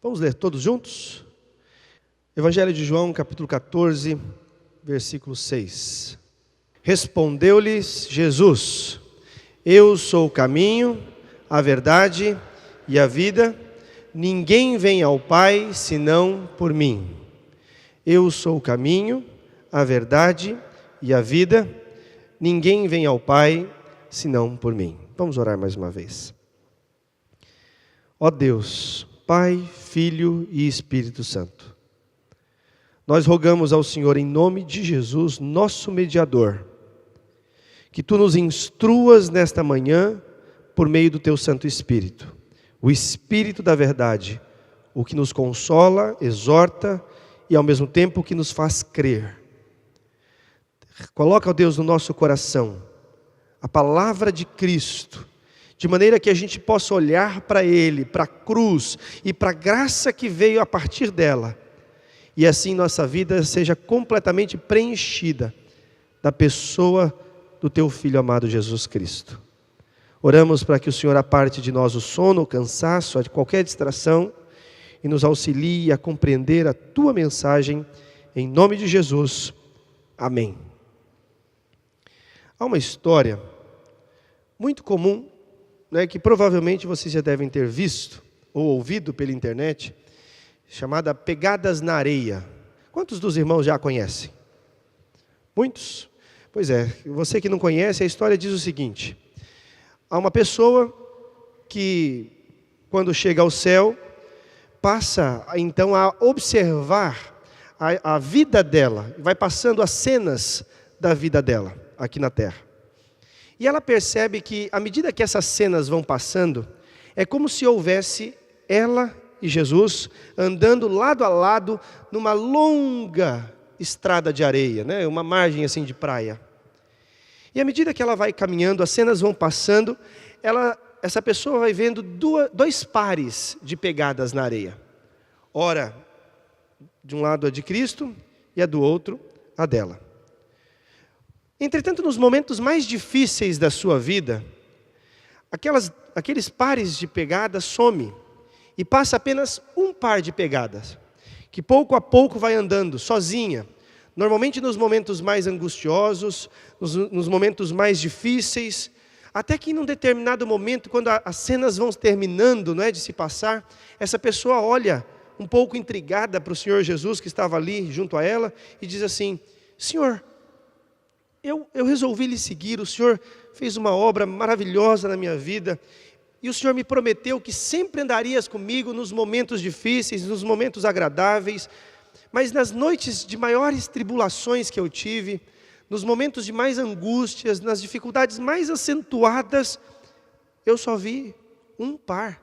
Vamos ler todos juntos? Evangelho de João, capítulo 14, versículo 6. Respondeu-lhes Jesus: Eu sou o caminho, a verdade e a vida. Ninguém vem ao Pai senão por mim. Eu sou o caminho, a verdade e a vida. Ninguém vem ao Pai senão por mim. Vamos orar mais uma vez. Ó Deus, Pai, Filho e Espírito Santo, nós rogamos ao Senhor em nome de Jesus, nosso mediador, que Tu nos instruas nesta manhã por meio do Teu Santo Espírito, o Espírito da verdade, o que nos consola, exorta e ao mesmo tempo que nos faz crer. Coloca, ó Deus, no nosso coração a palavra de Cristo, de maneira que a gente possa olhar para Ele, para a cruz e para a graça que veio a partir dela, e assim nossa vida seja completamente preenchida da pessoa do Teu Filho amado Jesus Cristo. Oramos para que o Senhor aparte de nós o sono, o cansaço, qualquer distração, e nos auxilie a compreender a Tua mensagem, em nome de Jesus. Amém. Há uma história muito comum, que provavelmente vocês já devem ter visto ou ouvido pela internet, chamada Pegadas na Areia. Quantos dos irmãos já a conhecem? Muitos? Pois é, você que não conhece, a história diz o seguinte: há uma pessoa que, quando chega ao céu, passa então a observar a vida dela, vai passando as cenas da vida dela aqui na terra. E ela percebe que, à medida que essas cenas vão passando, é como se houvesse ela e Jesus andando lado a lado numa longa estrada de areia, uma margem assim de praia. E à medida que ela vai caminhando, as cenas vão passando, essa pessoa vai vendo dois pares de pegadas na areia. Ora, de um lado a de Cristo e a do outro a dela. Entretanto, nos momentos mais difíceis da sua vida, aqueles pares de pegadas somem e passa apenas um par de pegadas, que pouco a pouco vai andando sozinha, normalmente nos momentos mais angustiosos, nos momentos mais difíceis, até que em um determinado momento, quando as cenas vão terminando, de se passar, essa pessoa olha um pouco intrigada para o Senhor Jesus, que estava ali junto a ela, e diz assim: Senhor, eu resolvi lhe seguir, o Senhor fez uma obra maravilhosa na minha vida, e o Senhor me prometeu que sempre andarias comigo nos momentos difíceis, nos momentos agradáveis, mas nas noites de maiores tribulações que eu tive, nos momentos de mais angústias, nas dificuldades mais acentuadas, eu só vi um par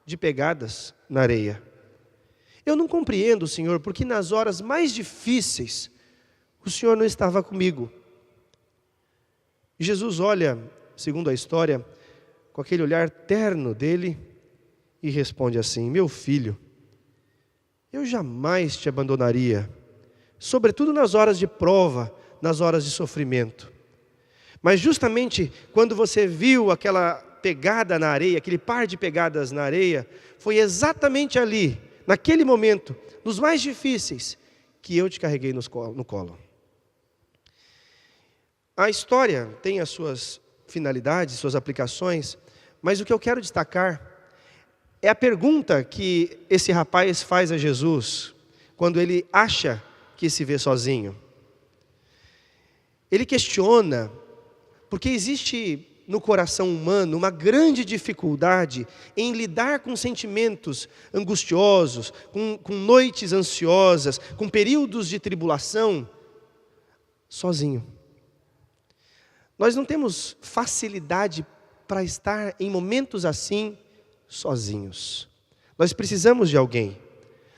de pegadas na areia. Eu não compreendo, Senhor, porque nas horas mais difíceis, o Senhor não estava comigo. E Jesus olha, segundo a história, com aquele olhar terno dele e responde assim: meu filho, eu jamais te abandonaria, sobretudo nas horas de prova, nas horas de sofrimento. Mas justamente quando você viu aquela pegada na areia, aquele par de pegadas na areia, foi exatamente ali, naquele momento, nos mais difíceis, que eu te carreguei no colo. A história tem as suas finalidades, suas aplicações, mas o que eu quero destacar é a pergunta que esse rapaz faz a Jesus, quando ele acha que se vê sozinho. Ele questiona, porque existe no coração humano uma grande dificuldade em lidar com sentimentos angustiosos, com noites ansiosas, com períodos de tribulação, sozinho. Nós não temos facilidade para estar em momentos assim, sozinhos. Nós precisamos de alguém.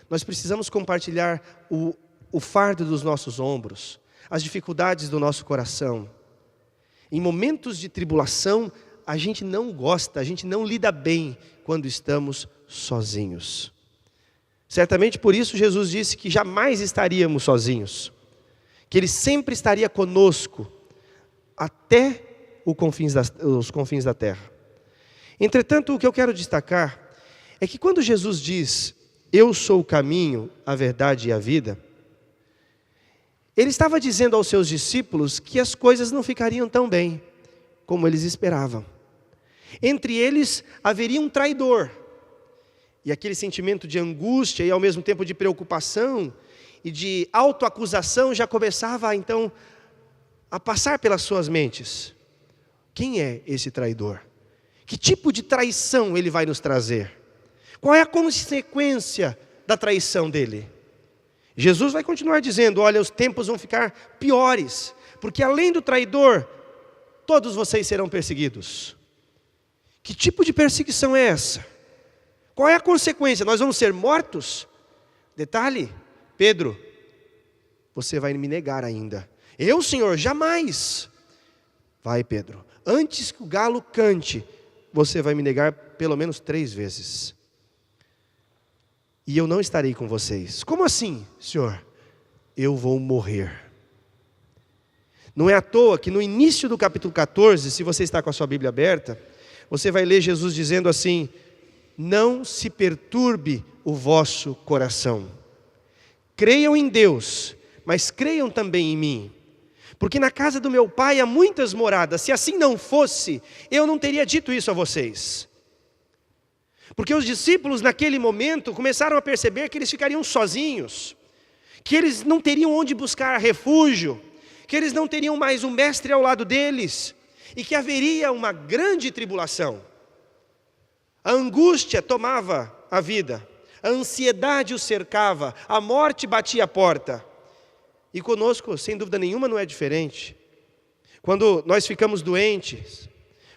Nós precisamos compartilhar o fardo dos nossos ombros, as dificuldades do nosso coração. Em momentos de tribulação, a gente não gosta, a gente não lida bem quando estamos sozinhos. Certamente por isso Jesus disse que jamais estaríamos sozinhos, que Ele sempre estaria conosco, até os confins da terra. Entretanto, o que eu quero destacar é que quando Jesus diz eu sou o caminho, a verdade e a vida, ele estava dizendo aos seus discípulos que as coisas não ficariam tão bem como eles esperavam. Entre eles haveria um traidor. E aquele sentimento de angústia e ao mesmo tempo de preocupação e de autoacusação já começava então a passar pelas suas mentes. Quem é esse traidor? Que tipo de traição ele vai nos trazer? Qual é a consequência da traição dele? Jesus vai continuar dizendo, olha, os tempos vão ficar piores, porque além do traidor, todos vocês serão perseguidos. Que tipo de perseguição é essa? Qual é a consequência? Nós vamos ser mortos? Detalhe, Pedro, você vai me negar ainda. Eu, Senhor, jamais. Vai, Pedro, antes que o galo cante, você vai me negar pelo menos 3 vezes. E eu não estarei com vocês. Como assim, Senhor? Eu vou morrer. Não é à toa que no início do capítulo 14, se você está com a sua Bíblia aberta, você vai ler Jesus dizendo assim, não se perturbe o vosso coração. Creiam em Deus, mas creiam também em mim. Porque na casa do meu pai há muitas moradas. Se assim não fosse, eu não teria dito isso a vocês. Porque os discípulos naquele momento começaram a perceber que eles ficariam sozinhos, que eles não teriam onde buscar refúgio, que eles não teriam mais um mestre ao lado deles, e que haveria uma grande tribulação. A angústia tomava a vida, a ansiedade os cercava, a morte batia a porta. E conosco, sem dúvida nenhuma, não é diferente. Quando nós ficamos doentes,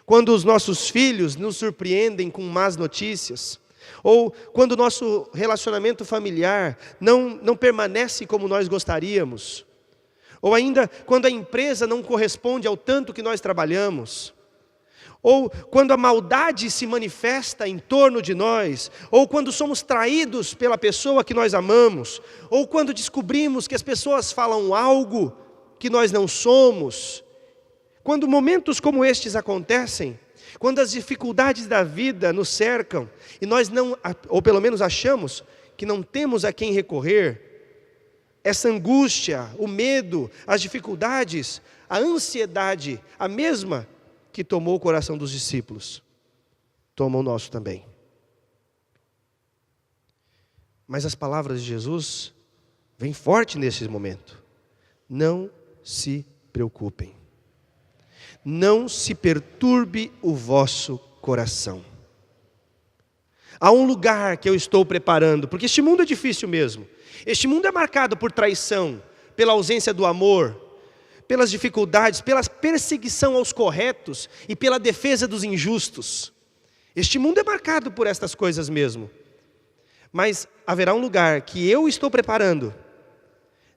quando os nossos filhos nos surpreendem com más notícias, ou quando o nosso relacionamento familiar não permanece como nós gostaríamos, ou ainda quando a empresa não corresponde ao tanto que nós trabalhamos, ou quando a maldade se manifesta em torno de nós, ou quando somos traídos pela pessoa que nós amamos, ou quando descobrimos que as pessoas falam algo que nós não somos. Quando momentos como estes acontecem, quando as dificuldades da vida nos cercam, e nós não, ou pelo menos achamos, que não temos a quem recorrer, essa angústia, o medo, as dificuldades, a ansiedade, a mesma que tomou o coração dos discípulos, toma o nosso também. Mas as palavras de Jesus vêm forte nesse momento. Não se preocupem. Não se perturbe o vosso coração. Há um lugar que eu estou preparando, porque este mundo é difícil mesmo. Este mundo é marcado por traição, pela ausência do amor, pelas dificuldades, pela perseguição aos corretos e pela defesa dos injustos. Este mundo é marcado por estas coisas mesmo. Mas haverá um lugar que eu estou preparando,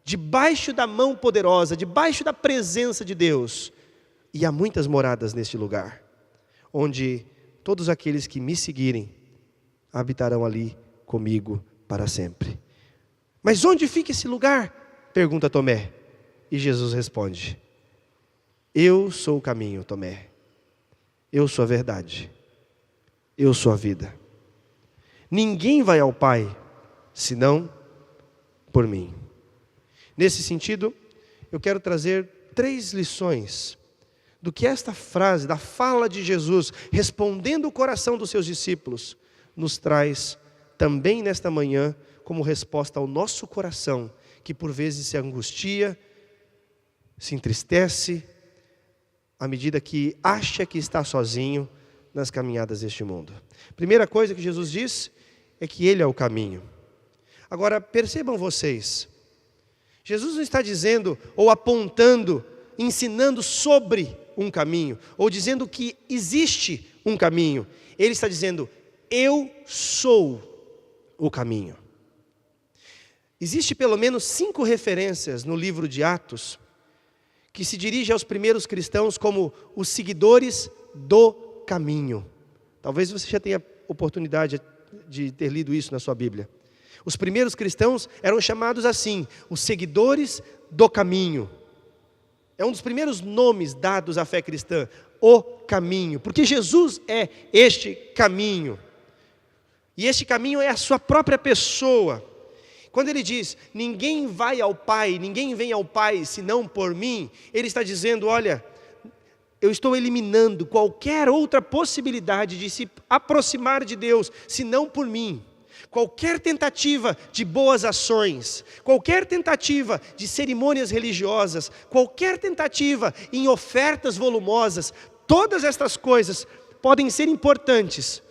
debaixo da mão poderosa, debaixo da presença de Deus. E há muitas moradas neste lugar, onde todos aqueles que me seguirem habitarão ali comigo para sempre. Mas onde fica esse lugar? Pergunta Tomé. E Jesus responde, eu sou o caminho, Tomé. Eu sou a verdade. Eu sou a vida. Ninguém vai ao Pai, senão por mim. Nesse sentido, eu quero trazer 3 lições do que esta frase, da fala de Jesus, respondendo o coração dos seus discípulos, nos traz também nesta manhã, como resposta ao nosso coração, que por vezes se angustia, se entristece, à medida que acha que está sozinho nas caminhadas deste mundo. Primeira coisa que Jesus diz é que Ele é o caminho. Agora, percebam vocês, Jesus não está dizendo ou apontando, ensinando sobre um caminho, ou dizendo que existe um caminho. Ele está dizendo, eu sou o caminho. Existe pelo menos 5 referências no livro de Atos, que se dirige aos primeiros cristãos como os seguidores do caminho. Talvez você já tenha oportunidade de ter lido isso na sua Bíblia. Os primeiros cristãos eram chamados assim, os seguidores do caminho. É um dos primeiros nomes dados à fé cristã, o caminho, porque Jesus é este caminho. E este caminho é a sua própria pessoa. Quando ele diz, ninguém vai ao Pai, ninguém vem ao Pai senão por mim, ele está dizendo, olha, eu estou eliminando qualquer outra possibilidade de se aproximar de Deus, senão por mim. Qualquer tentativa de boas ações, qualquer tentativa de cerimônias religiosas, qualquer tentativa em ofertas volumosas, todas estas coisas podem ser importantes,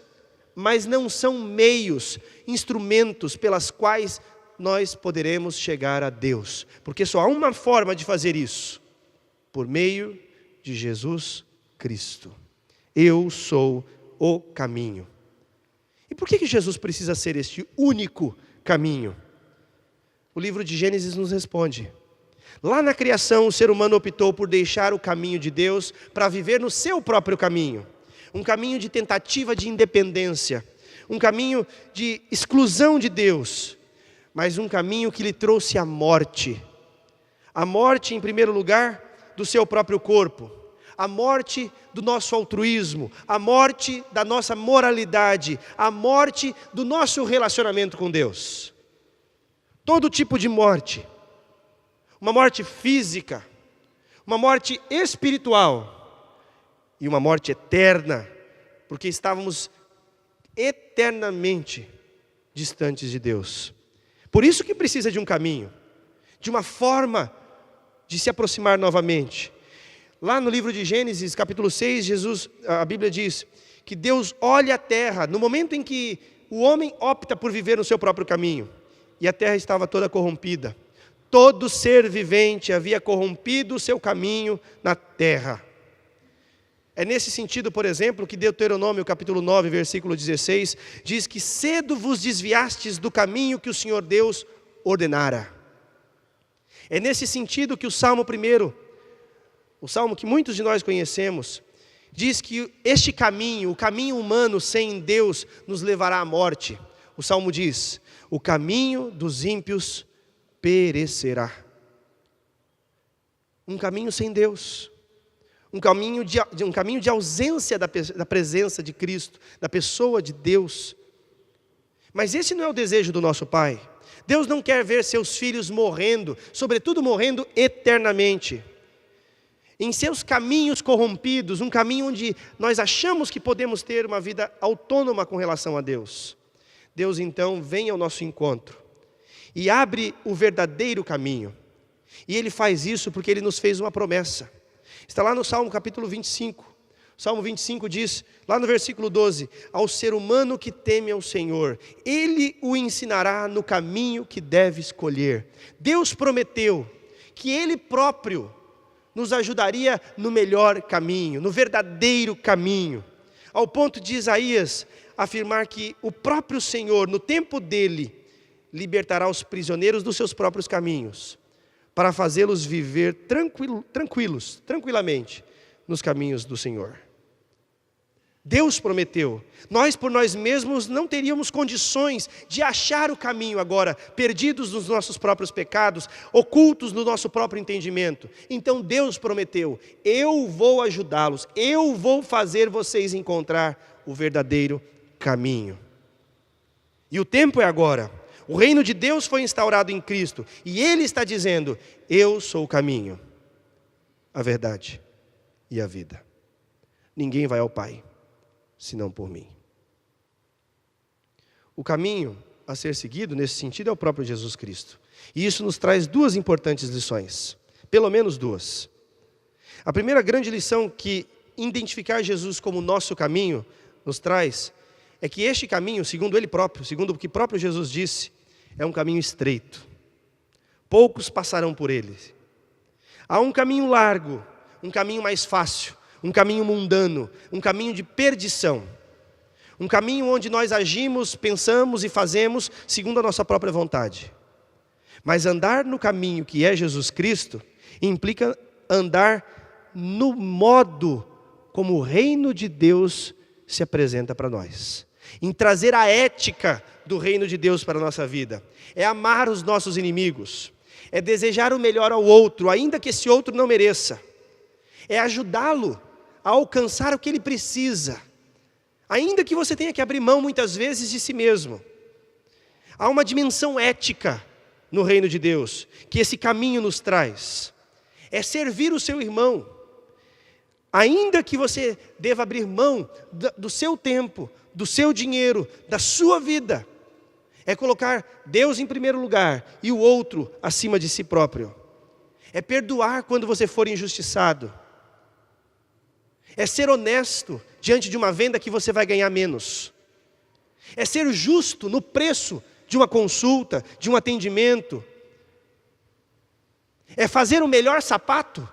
mas não são meios, instrumentos pelas quais nós poderemos chegar a Deus. Porque só há uma forma de fazer isso, por meio de Jesus Cristo. Eu sou o caminho. E por que Jesus precisa ser este único caminho? O livro de Gênesis nos responde. Lá na criação, o ser humano optou por deixar o caminho de Deus para viver no seu próprio caminho. Um caminho de tentativa de independência. Um caminho de exclusão de Deus. Mas um caminho que lhe trouxe a morte. A morte, em primeiro lugar, do seu próprio corpo. A morte do nosso altruísmo, a morte da nossa moralidade, a morte do nosso relacionamento com Deus. Todo tipo de morte. Uma morte física, uma morte espiritual e uma morte eterna, porque estávamos eternamente distantes de Deus. Por isso que precisa de um caminho, de uma forma de se aproximar novamente. Lá no livro de Gênesis, capítulo 6, a Bíblia diz que Deus olha a terra no momento em que o homem opta por viver no seu próprio caminho. E a terra estava toda corrompida. Todo ser vivente havia corrompido o seu caminho na terra. É nesse sentido, por exemplo, que Deuteronômio, capítulo 9, versículo 16, diz que cedo vos desviastes do caminho que o Senhor Deus ordenara. É nesse sentido que o Salmo 1, o Salmo que muitos de nós conhecemos, diz que este caminho, o caminho humano sem Deus, nos levará à morte. O Salmo diz, o caminho dos ímpios perecerá. Um caminho sem Deus. Um caminho de ausência da presença de Cristo, da pessoa de Deus. Mas esse não é o desejo do nosso Pai. Deus não quer ver seus filhos morrendo, sobretudo morrendo eternamente. Em seus caminhos corrompidos, um caminho onde nós achamos que podemos ter uma vida autônoma com relação a Deus. Deus então vem ao nosso encontro e abre o verdadeiro caminho. E Ele faz isso porque Ele nos fez uma promessa. Está lá no Salmo capítulo 25. O Salmo 25 diz, lá no versículo 12, ao ser humano que teme ao Senhor, Ele o ensinará no caminho que deve escolher. Deus prometeu que Ele próprio nos ajudaria no melhor caminho, no verdadeiro caminho. Ao ponto de Isaías afirmar que o próprio Senhor, no tempo dele, libertará os prisioneiros dos seus próprios caminhos, para fazê-los viver tranquilamente, nos caminhos do Senhor. Deus prometeu. Nós por nós mesmos não teríamos condições de achar o caminho agora, perdidos nos nossos próprios pecados, ocultos no nosso próprio entendimento. Então Deus prometeu, eu vou ajudá-los, eu vou fazer vocês encontrar o verdadeiro caminho. E o tempo é agora. O reino de Deus foi instaurado em Cristo, e Ele está dizendo, eu sou o caminho, a verdade e a vida. Ninguém vai ao Pai senão por mim. O caminho a ser seguido nesse sentido é o próprio Jesus Cristo. E isso nos traz duas importantes lições, pelo menos duas. A primeira grande lição que identificar Jesus como nosso caminho nos traz, é que este caminho, segundo Ele próprio, segundo o que próprio Jesus disse, é um caminho estreito. Poucos passarão por ele. Há um caminho largo, um caminho mais fácil, um caminho mundano, um caminho de perdição. Um caminho onde nós agimos, pensamos e fazemos segundo a nossa própria vontade. Mas andar no caminho que é Jesus Cristo, implica andar no modo como o reino de Deus se apresenta para nós. Em trazer a ética do reino de Deus para a nossa vida. É amar os nossos inimigos. É desejar o melhor ao outro, ainda que esse outro não mereça. É ajudá-lo a alcançar o que ele precisa. Ainda que você tenha que abrir mão muitas vezes de si mesmo. Há uma dimensão ética no reino de Deus, que esse caminho nos traz. É servir o seu irmão. Ainda que você deva abrir mão do seu tempo, do seu dinheiro, da sua vida. É colocar Deus em primeiro lugar e o outro acima de si próprio. É perdoar quando você for injustiçado. É ser honesto diante de uma venda que você vai ganhar menos. É ser justo no preço de uma consulta, de um atendimento. É fazer o melhor sapato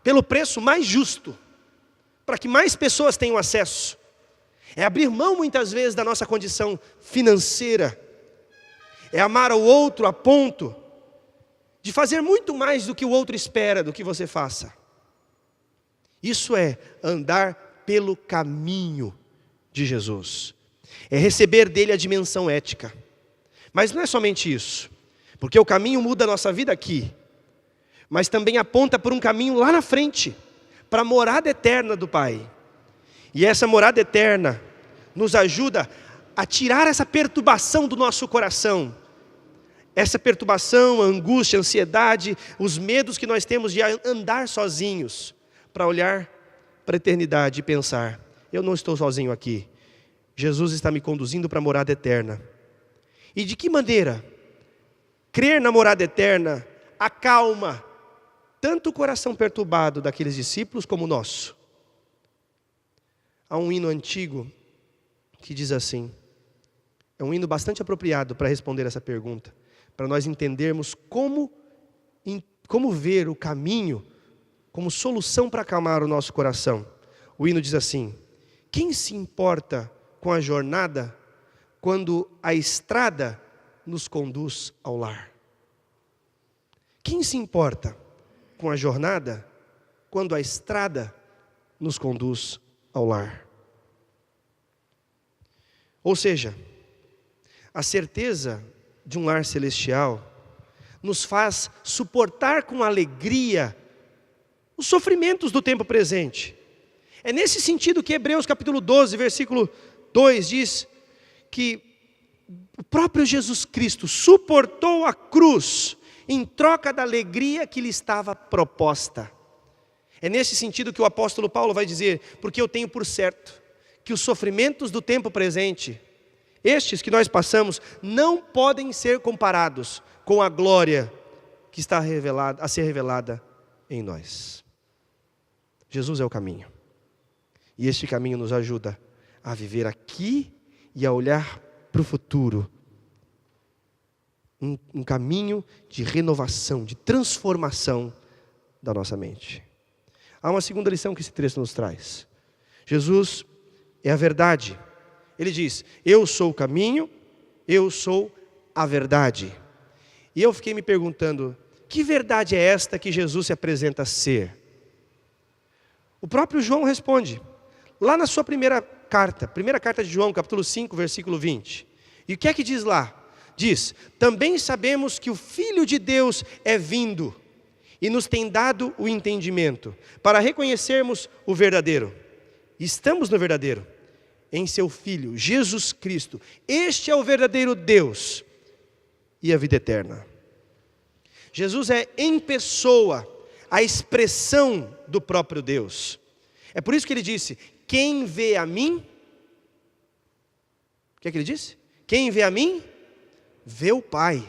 pelo preço mais justo, para que mais pessoas tenham acesso. É abrir mão muitas vezes da nossa condição financeira. É amar ao outro a ponto de fazer muito mais do que o outro espera do que você faça. Isso é andar pelo caminho de Jesus. É receber dele a dimensão ética. Mas não é somente isso. Porque o caminho muda a nossa vida aqui. Mas também aponta por um caminho lá na frente. Para a morada eterna do Pai. E essa morada eterna nos ajuda a tirar essa perturbação do nosso coração. Essa perturbação, a angústia, a ansiedade, os medos que nós temos de andar sozinhos. Para olhar para a eternidade e pensar, eu não estou sozinho aqui. Jesus está me conduzindo para a morada eterna. E de que maneira? Crer na morada eterna acalma tanto o coração perturbado daqueles discípulos como o nosso. Há um hino antigo que diz assim, é um hino bastante apropriado para responder essa pergunta, para nós entendermos como ver o caminho como solução para acalmar o nosso coração. O hino diz assim, quem se importa com a jornada quando a estrada nos conduz ao lar? Quem se importa com a jornada quando a estrada nos conduz ao lar? Ou seja, a certeza de um lar celestial nos faz suportar com alegria os sofrimentos do tempo presente. É nesse sentido que Hebreus capítulo 12, versículo 2 diz que o próprio Jesus Cristo suportou a cruz em troca da alegria que lhe estava proposta. É nesse sentido que o apóstolo Paulo vai dizer, porque eu tenho por certo que os sofrimentos do tempo presente, estes que nós passamos, não podem ser comparados com a glória que está a ser revelada em nós. Jesus é o caminho. E este caminho nos ajuda a viver aqui e a olhar para o futuro. Um caminho de renovação, de transformação da nossa mente. Há uma segunda lição que esse texto nos traz. Jesus é a verdade. Ele diz, eu sou o caminho, eu sou a verdade. E eu fiquei me perguntando, que verdade é esta que Jesus se apresenta a ser? O próprio João responde, lá na sua primeira carta de João, capítulo 5, versículo 20. E o que é que diz lá? Diz, também sabemos que o Filho de Deus é vindo e nos tem dado o entendimento para reconhecermos o verdadeiro. Estamos no verdadeiro, em seu Filho, Jesus Cristo. Este é o verdadeiro Deus e a vida eterna. Jesus é em pessoa a expressão do próprio Deus. É por isso que ele disse, quem vê a mim, o que é que ele disse? Quem vê a mim, vê o Pai.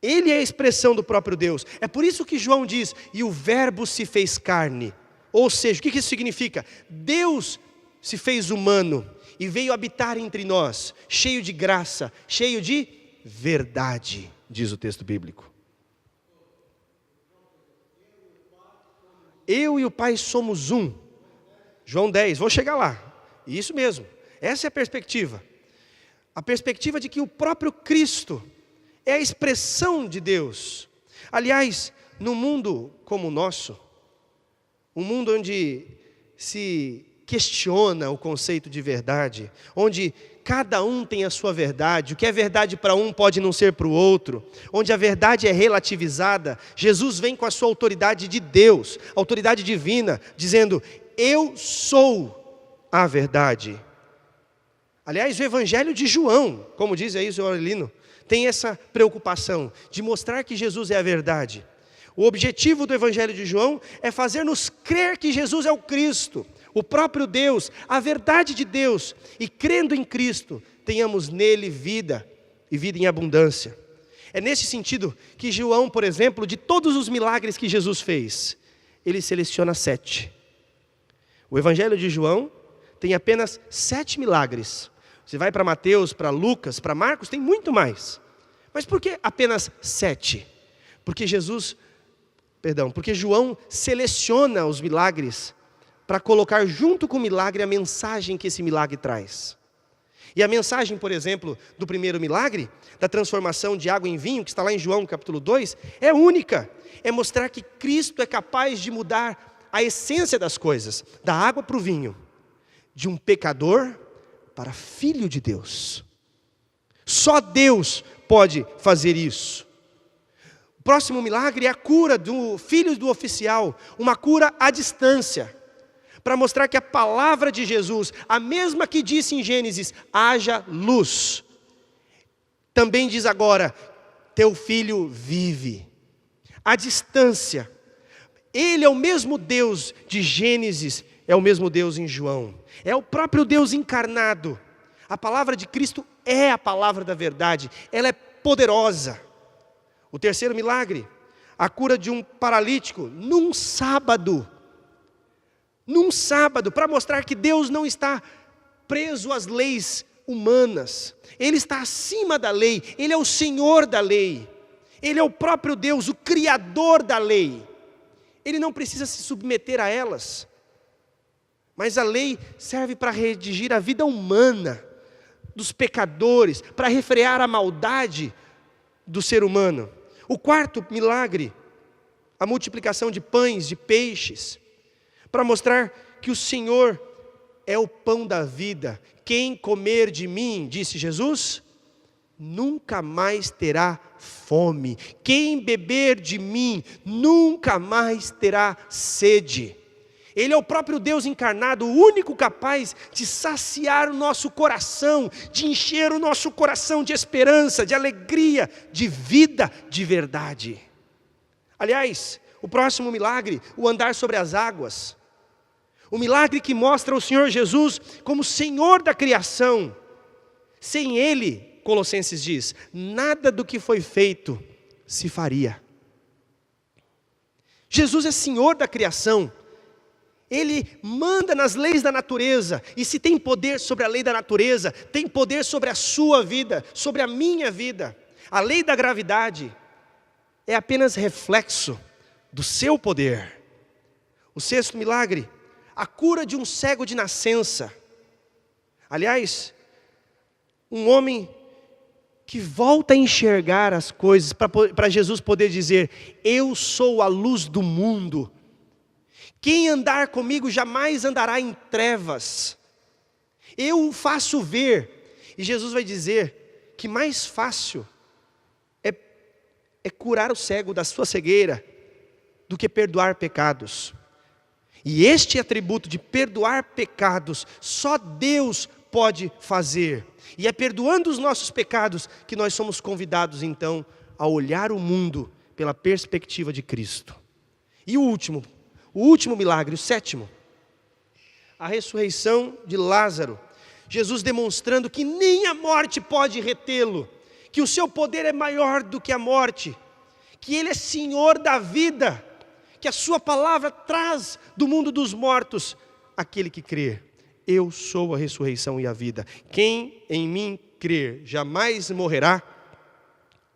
Ele é a expressão do próprio Deus. É por isso que João diz, e o verbo se fez carne. Ou seja, o que isso significa? Deus se fez humano e veio habitar entre nós, cheio de graça, cheio de verdade, diz o texto bíblico. Eu e o Pai somos um. João 10, vou chegar lá. Isso mesmo, essa é a perspectiva. A perspectiva de que o próprio Cristo é a expressão de Deus. Aliás, num mundo como o nosso, um mundo onde se questiona o conceito de verdade, onde cada um tem a sua verdade, o que é verdade para um pode não ser para o outro, onde a verdade é relativizada, Jesus vem com a sua autoridade de Deus, autoridade divina, dizendo, eu sou a verdade. Aliás, o Evangelho de João, como diz aí o senhor Aurelino, tem essa preocupação de mostrar que Jesus é a verdade. O objetivo do Evangelho de João é fazer-nos crer que Jesus é o Cristo, o próprio Deus, a verdade de Deus, e crendo em Cristo, tenhamos nele vida, e vida em abundância. É nesse sentido que João, por exemplo, de todos os milagres que Jesus fez, ele seleciona 7. O Evangelho de João tem apenas 7 milagres. Você vai para Mateus, para Lucas, para Marcos, tem muito mais. Mas por que apenas 7? Porque João seleciona os milagres para colocar junto com o milagre a mensagem que esse milagre traz. E a mensagem, por exemplo, do primeiro milagre, da transformação de água em vinho, que está lá em João capítulo 2, é única. É mostrar que Cristo é capaz de mudar a essência das coisas, da água para o vinho, de um pecador para filho de Deus. Só Deus pode fazer isso. O próximo milagre é a cura do filho do oficial, uma cura à distância, para mostrar que a palavra de Jesus, a mesma que disse em Gênesis, haja luz, também diz agora, teu filho vive. À distância. Ele é o mesmo Deus de Gênesis, é o mesmo Deus em João. É o próprio Deus encarnado. A palavra de Cristo é a palavra da verdade. Ela é poderosa. O terceiro milagre, a cura de um paralítico num sábado. Num sábado, para mostrar que Deus não está preso às leis humanas. Ele está acima da lei. Ele é o Senhor da lei. Ele é o próprio Deus, o Criador da lei. Ele não precisa se submeter a elas. Mas a lei serve para redigir a vida humana dos pecadores, para refrear a maldade do ser humano. O quarto milagre, a multiplicação de pães, de peixes, para mostrar que o Senhor é o pão da vida. Quem comer de mim, disse Jesus, nunca mais terá fome. Quem beber de mim, nunca mais terá sede. Ele é o próprio Deus encarnado, o único capaz de saciar o nosso coração, de encher o nosso coração de esperança, de alegria, de vida, de verdade. Aliás, o próximo milagre, o andar sobre as águas. O milagre que mostra o Senhor Jesus como Senhor da criação. Sem Ele, Colossenses diz, nada do que foi feito se faria. Jesus é Senhor da criação. Ele manda nas leis da natureza, e se tem poder sobre a lei da natureza, tem poder sobre a sua vida, sobre a minha vida. A lei da gravidade é apenas reflexo do seu poder. O sexto milagre, a cura de um cego de nascença. Aliás, um homem que volta a enxergar as coisas, para Jesus poder dizer, eu sou a luz do mundo. Quem andar comigo jamais andará em trevas. Eu o faço ver. E Jesus vai dizer que mais fácil é curar o cego da sua cegueira do que perdoar pecados. E este atributo de perdoar pecados, só Deus pode fazer. E é perdoando os nossos pecados que nós somos convidados então a olhar o mundo pela perspectiva de Cristo. E o último milagre, o sétimo, a ressurreição de Lázaro. Jesus demonstrando que nem a morte pode retê-lo, que o seu poder é maior do que a morte, que Ele é Senhor da vida, que a sua palavra traz do mundo dos mortos aquele que crer. Eu sou a ressurreição e a vida. Quem em mim crer jamais morrerá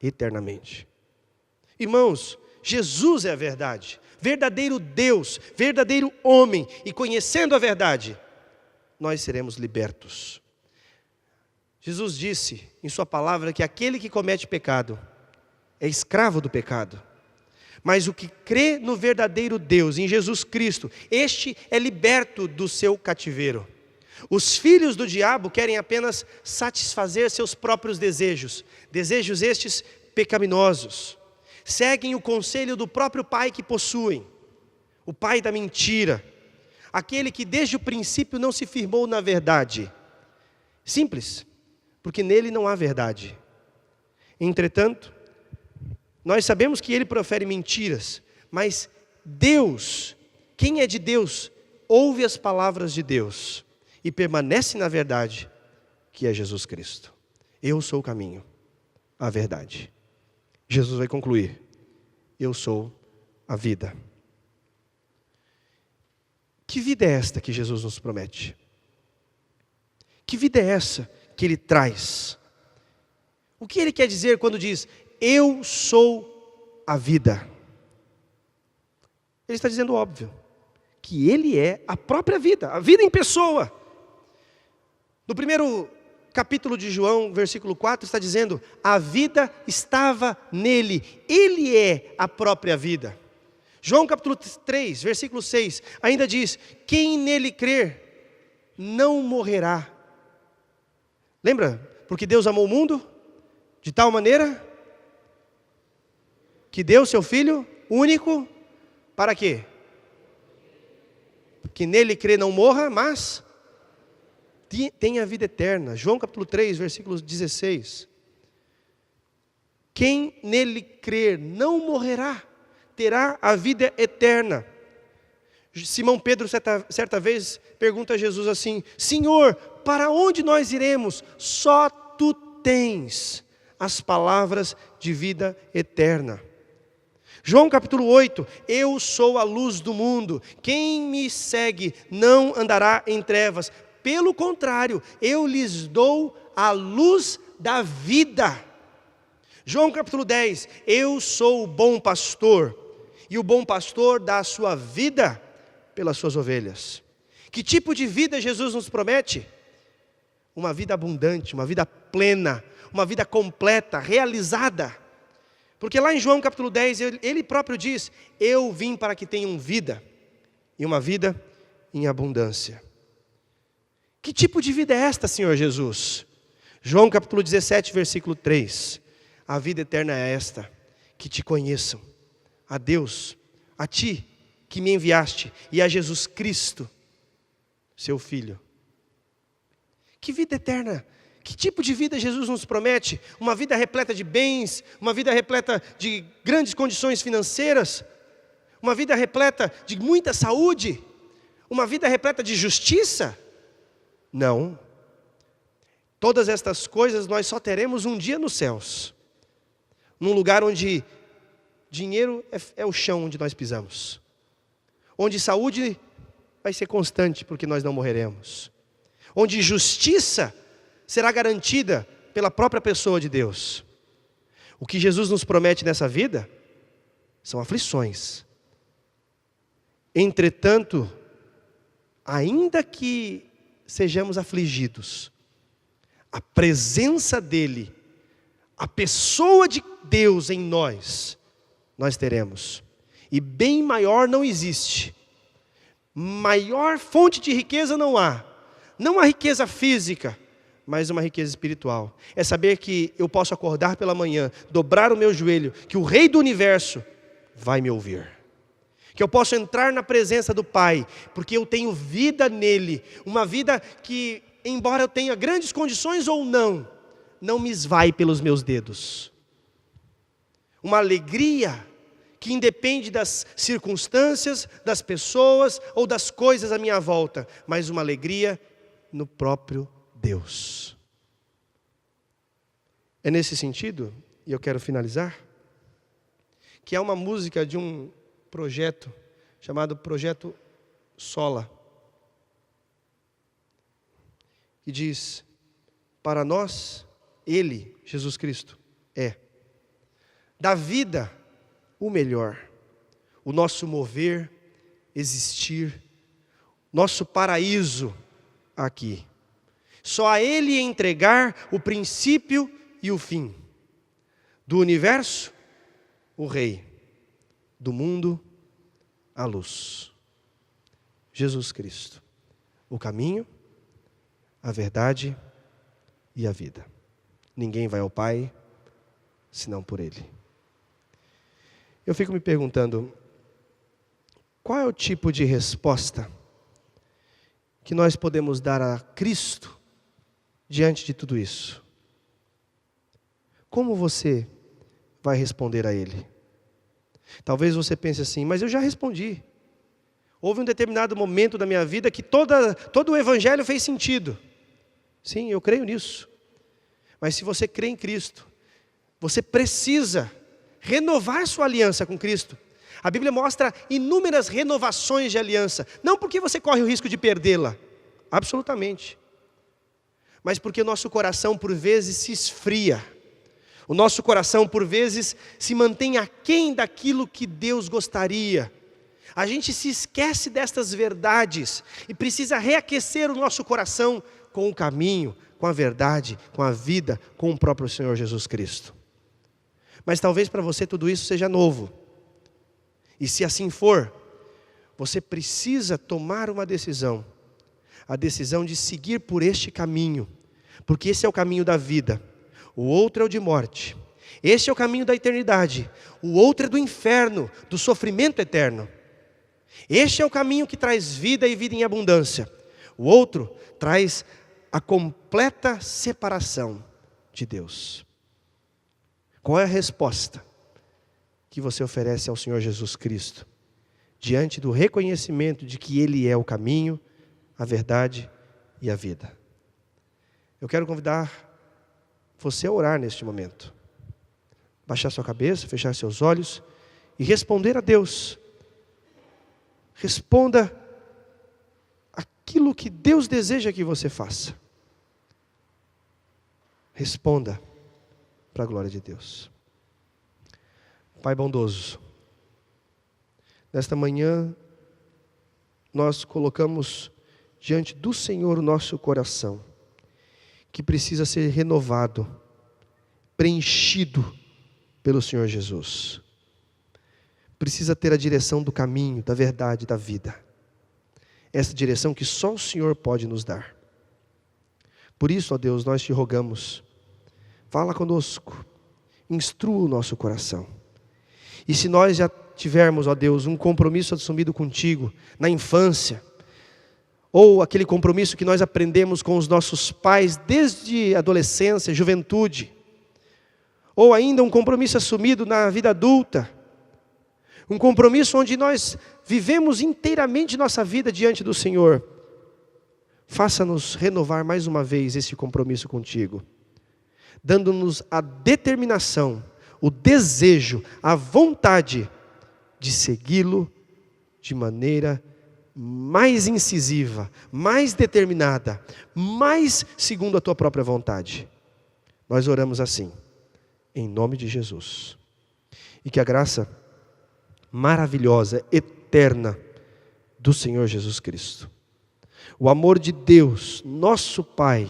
eternamente. Irmãos, Jesus é a verdade. Verdadeiro Deus, verdadeiro homem, e conhecendo a verdade, nós seremos libertos. Jesus disse em sua palavra que aquele que comete pecado é escravo do pecado. Mas o que crê no verdadeiro Deus, em Jesus Cristo, este é liberto do seu cativeiro. Os filhos do diabo querem apenas satisfazer seus próprios desejos, desejos estes pecaminosos. Seguem o conselho do próprio pai que possuem, o pai da mentira. aquele que desde o princípio não se firmou na verdade. Simples, porque nele não há verdade. Entretanto, nós sabemos que ele profere mentiras, mas Deus, quem é de Deus, ouve as palavras de Deus e permanece na verdade, que é Jesus Cristo. Eu sou o caminho, a verdade. Jesus vai concluir: eu sou a vida. Que vida é esta que Jesus nos promete? Que vida é essa que Ele traz? O que Ele quer dizer quando diz, eu sou a vida? Ele está dizendo óbvio, que Ele é a própria vida, a vida em pessoa. No primeiro capítulo de João, versículo 4, está dizendo, a vida estava nele, Ele é a própria vida. João capítulo 3, versículo 6, ainda diz, quem nele crer, não morrerá. Lembra? Porque Deus amou o mundo, de tal maneira, que deu seu Filho único, para quê? Que nele crê não morra, mas tenha vida eterna. João capítulo 3, versículo 16. Quem nele crer não morrerá, terá a vida eterna. Simão Pedro, certa vez, pergunta a Jesus assim, Senhor, para onde nós iremos? Só Tu tens as palavras de vida eterna. João capítulo 8, eu sou a luz do mundo, quem me segue não andará em trevas, pelo contrário, eu lhes dou a luz da vida. João capítulo 10, eu sou o bom pastor, e o bom pastor dá a sua vida pelas suas ovelhas. Que tipo de vida Jesus nos promete? Uma vida abundante, uma vida plena, uma vida completa, realizada. Porque lá em João capítulo 10, ele próprio diz, eu vim para que tenham vida, e uma vida em abundância. Que tipo de vida é esta, Senhor Jesus? João capítulo 17, versículo 3, a vida eterna é esta, que te conheçam, a Deus, a Ti, que me enviaste, e a Jesus Cristo, seu Filho. Que vida eterna! Que tipo de vida Jesus nos promete? Uma vida repleta de bens, uma vida repleta de grandes condições financeiras, uma vida repleta de muita saúde, uma vida repleta de justiça? Não. Todas estas coisas nós só teremos um dia nos céus, num lugar onde dinheiro é o chão onde nós pisamos, onde saúde vai ser constante porque nós não morreremos, onde justiça será garantida pela própria pessoa de Deus. O que Jesus nos promete nessa vida são aflições. Entretanto, ainda que sejamos afligidos, a presença dEle, a pessoa de Deus em nós teremos. E bem maior não existe. Maior fonte de riqueza não há. Não a riqueza física, mas uma riqueza espiritual. É saber que eu posso acordar pela manhã, dobrar o meu joelho, que o Rei do Universo vai me ouvir. Que eu posso entrar na presença do Pai, porque eu tenho vida nele. Uma vida que, embora eu tenha grandes condições ou não me esvai pelos meus dedos. Uma alegria que independe das circunstâncias, das pessoas ou das coisas à minha volta, mas uma alegria no próprio Deus. É nesse sentido, e eu quero finalizar, que há uma música de um projeto chamado Projeto Sola, que diz, para nós, Ele, Jesus Cristo, é da vida o melhor, o nosso mover, existir, nosso paraíso aqui. Só a Ele entregar o princípio e o fim. Do universo, o Rei. Do mundo, a luz. Jesus Cristo. O caminho, a verdade e a vida. Ninguém vai ao Pai, senão por Ele. Eu fico me perguntando, qual é o tipo de resposta que nós podemos dar a Cristo diante de tudo isso? Como você vai responder a Ele? Talvez você pense assim, mas eu já respondi. Houve um determinado momento da minha vida que todo o Evangelho fez sentido. Sim, eu creio nisso. Mas se você crê em Cristo, você precisa renovar sua aliança com Cristo. A Bíblia mostra inúmeras renovações de aliança. Não porque você corre o risco de perdê-la. Absolutamente. Mas porque o nosso coração por vezes se esfria. O nosso coração por vezes se mantém aquém daquilo que Deus gostaria. A gente se esquece destas verdades e precisa reaquecer o nosso coração com o caminho, com a verdade, com a vida, com o próprio Senhor Jesus Cristo. Mas talvez para você tudo isso seja novo. E se assim for, você precisa tomar uma decisão. A decisão de seguir por este caminho. Porque esse é o caminho da vida. O outro é o de morte. Este é o caminho da eternidade. O outro é do inferno, do sofrimento eterno. Este é o caminho que traz vida e vida em abundância. O outro traz a completa separação de Deus. Qual é a resposta que você oferece ao Senhor Jesus Cristo? Diante do reconhecimento de que Ele é o caminho, a verdade e a vida. Eu quero convidar você a orar neste momento. Baixar sua cabeça, fechar seus olhos e responder a Deus. Responda aquilo que Deus deseja que você faça. Responda para a glória de Deus. Pai bondoso, nesta manhã nós colocamos diante do Senhor o nosso coração, que precisa ser renovado, preenchido pelo Senhor Jesus. Precisa ter a direção do caminho, da verdade, da vida. Essa direção que só o Senhor pode nos dar. Por isso, ó Deus, nós te rogamos, fala conosco, instrua o nosso coração. E se nós já tivermos, ó Deus, um compromisso assumido contigo na infância, ou aquele compromisso que nós aprendemos com os nossos pais desde adolescência, juventude, ou ainda um compromisso assumido na vida adulta, um compromisso onde nós vivemos inteiramente nossa vida diante do Senhor. Faça-nos renovar mais uma vez esse compromisso contigo, dando-nos a determinação, o desejo, a vontade de segui-lo de maneira mais incisiva, mais determinada, mais segundo a tua própria vontade. Nós oramos assim, em nome de Jesus. E que a graça maravilhosa, eterna do Senhor Jesus Cristo, o amor de Deus, nosso Pai,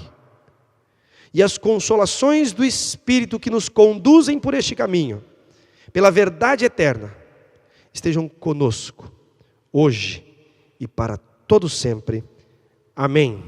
e as consolações do Espírito que nos conduzem por este caminho, pela verdade eterna, estejam conosco, hoje e para todo sempre. Amém.